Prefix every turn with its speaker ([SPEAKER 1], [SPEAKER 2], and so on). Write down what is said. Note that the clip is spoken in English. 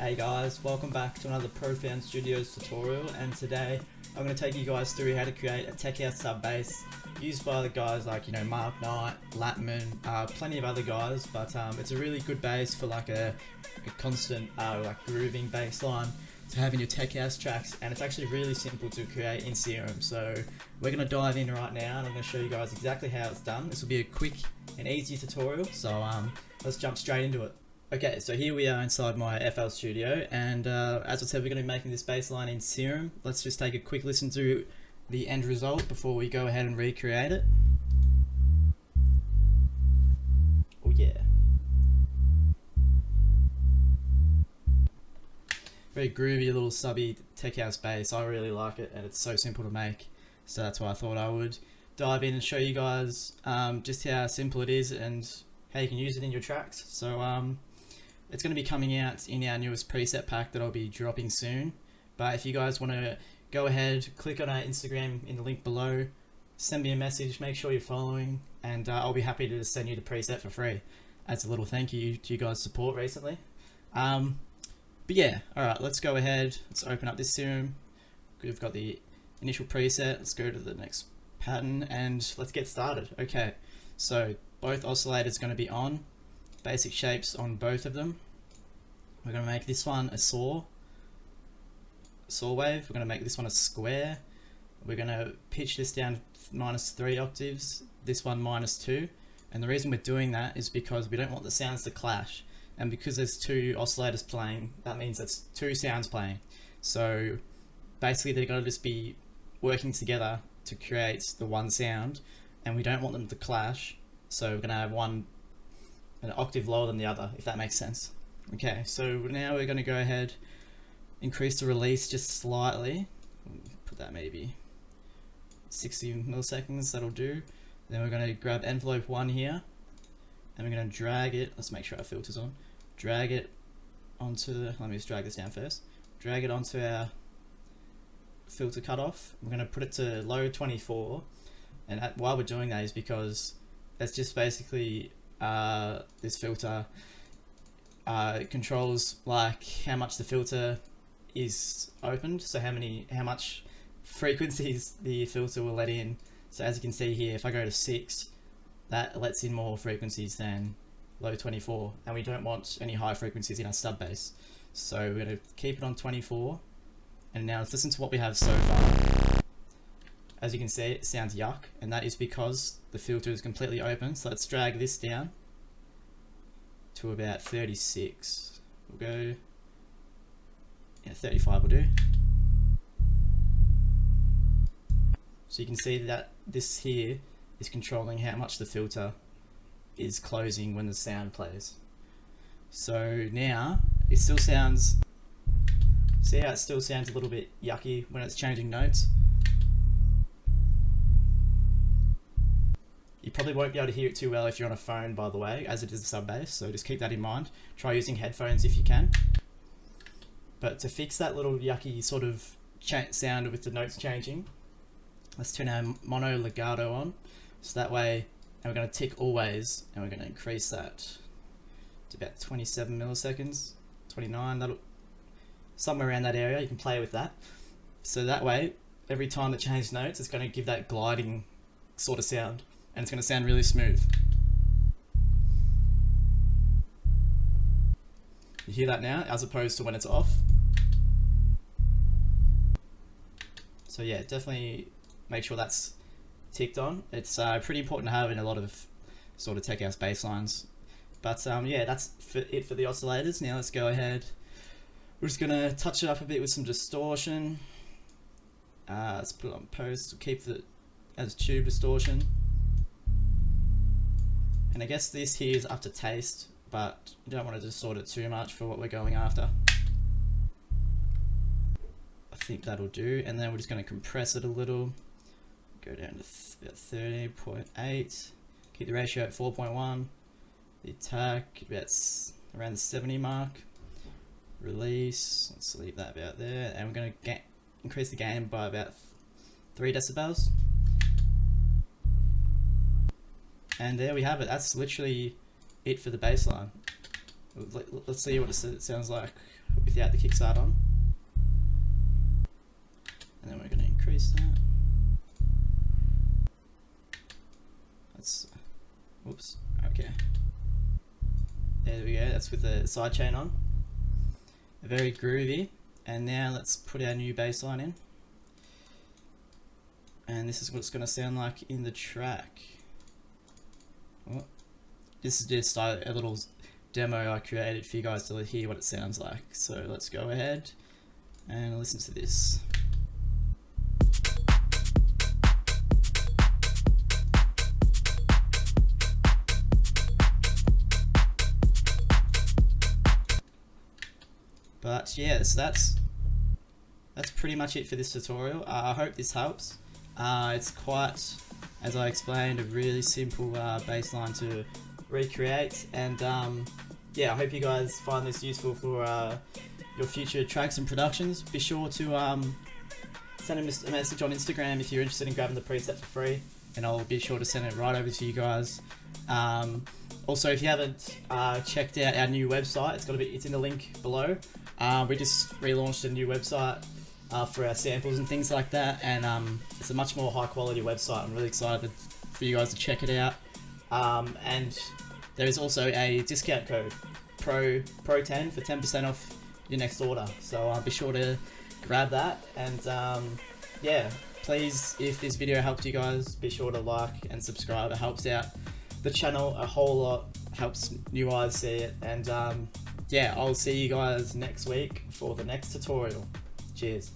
[SPEAKER 1] Hey guys, welcome back to another Profound Studios tutorial, and today I'm going to take you guys through how to create a tech house sub bass used by the guys like, Mark Knight, Latmun, plenty of other guys, but it's a really good bass for like a constant like grooving bass line to have in your tech house tracks, and it's actually really simple to create in Serum. So we're going to dive in right now and I'm going to show you guys exactly how it's done. This will be a quick and easy tutorial, so let's jump straight into it. Okay, so here we are inside my FL Studio, and as I said, we're going to be making this bass line in Serum. Let's just take a quick listen to the end result before we go ahead and recreate it. Oh yeah. Very groovy little subby tech house bass. I really like it, and it's so simple to make. So that's why I thought I would dive in and show you guys just how simple it is and how you can use it in your tracks. So it's going to be coming out in our newest preset pack that I'll be dropping soon. But if you guys want to go ahead, click on our Instagram in the link below, send me a message, make sure you're following, and I'll be happy to send you the preset for free as a little thank you to you guys' support recently. But yeah, alright, let's go ahead. Let's open up this Serum. We've got the initial preset. Let's go to the next pattern and let's get started. Okay, so both oscillators are going to be on. Basic shapes on both of them. We're going to make this one a saw wave. We're going to make this one a square. We're going to pitch this down -3 octaves, this one -2, and the reason we're doing that is because we don't want the sounds to clash, and because there's two oscillators playing, that means that's two sounds playing. So basically they're going to just be working together to create the one sound, and we don't want them to clash, so we're going to have one an octave lower than the other, if that makes sense. Okay, so now we're going to go ahead, increase the release just slightly, put that maybe 60 milliseconds, that'll do. Then we're going to grab envelope 1 here, and we're going to drag it, let's make sure our filter's on, drag it onto the, let me just drag this down first, drag it onto our filter cutoff. We're going to put it to low 24, and why we're doing that is because that's just basically this filter controls like how much the filter is opened, so how much frequencies the filter will let in. So as you can see here, if I go to 6, that lets in more frequencies than low 24, and we don't want any high frequencies in our stub bass, so we're going to keep it on 24. And now let's listen to what we have so far. As you can see, it sounds yuck, and that is because the filter is completely open. So let's drag this down to about 36. We'll go, yeah, 35 will do. So you can see that this here is controlling how much the filter is closing when the sound plays. So now it still sounds, see how it still sounds a little bit yucky when it's changing notes? You probably won't be able to hear it too well if you're on a phone, by the way, as it is a sub bass, so just keep that in mind. Try using headphones if you can. But to fix that little yucky sort of sound with the notes changing, let's turn our mono legato on, so that way, and we're going to tick always, and we're going to increase that to about 27 milliseconds, 29, that'll, somewhere around that area. You can play with that. So that way, every time it changes notes, it's going to give that gliding sort of sound, and it's going to sound really smooth. You hear that now, as opposed to when it's off. So yeah, definitely make sure that's ticked on. It's pretty important to have in a lot of sort of tech house bass lines. But yeah, that's it for the oscillators. Now let's go ahead. We're just going to touch it up a bit with some distortion. Let's put it on post, keep it as tube distortion. And I guess this here is up to taste, but you don't want to distort it too much for what we're going after. I think that'll do, and then we're just going to compress it a little. Go down to about 30.8. Keep the ratio at 4.1. The attack about around the 70 mark. Release, let's leave that about there, and we're going to increase the gain by about 3 decibels. And there we have it. That's literally it for the bass line. Let's see what it sounds like without the kickstart on. And then we're going to increase that. Let's, whoops, okay. There we go, that's with the sidechain on. Very groovy. And now let's put our new bass line in. And this is what it's going to sound like in the track. Oh, this is just a little demo I created for you guys to hear what it sounds like. So let's go ahead and listen to this. But yeah, so that's pretty much it for this tutorial. I hope this helps. It's quite, as I explained, a really simple bass line to recreate, and yeah, I hope you guys find this useful for your future tracks and productions. Be sure to send a message on Instagram if you're interested in grabbing the preset for free, and I'll be sure to send it right over to you guys. Also, if you haven't checked out our new website, it's in the link below. We just relaunched a new website for our samples and things like that, and it's a much more high quality website. I'm really excited for you guys to check it out. And there is also a discount code, PRO10 for 10% off your next order. So be sure to grab that, and yeah, please, if this video helped you guys, be sure to like and subscribe. It helps out the channel a whole lot, helps new eyes see it, and yeah, I'll see you guys next week for the next tutorial. Cheers.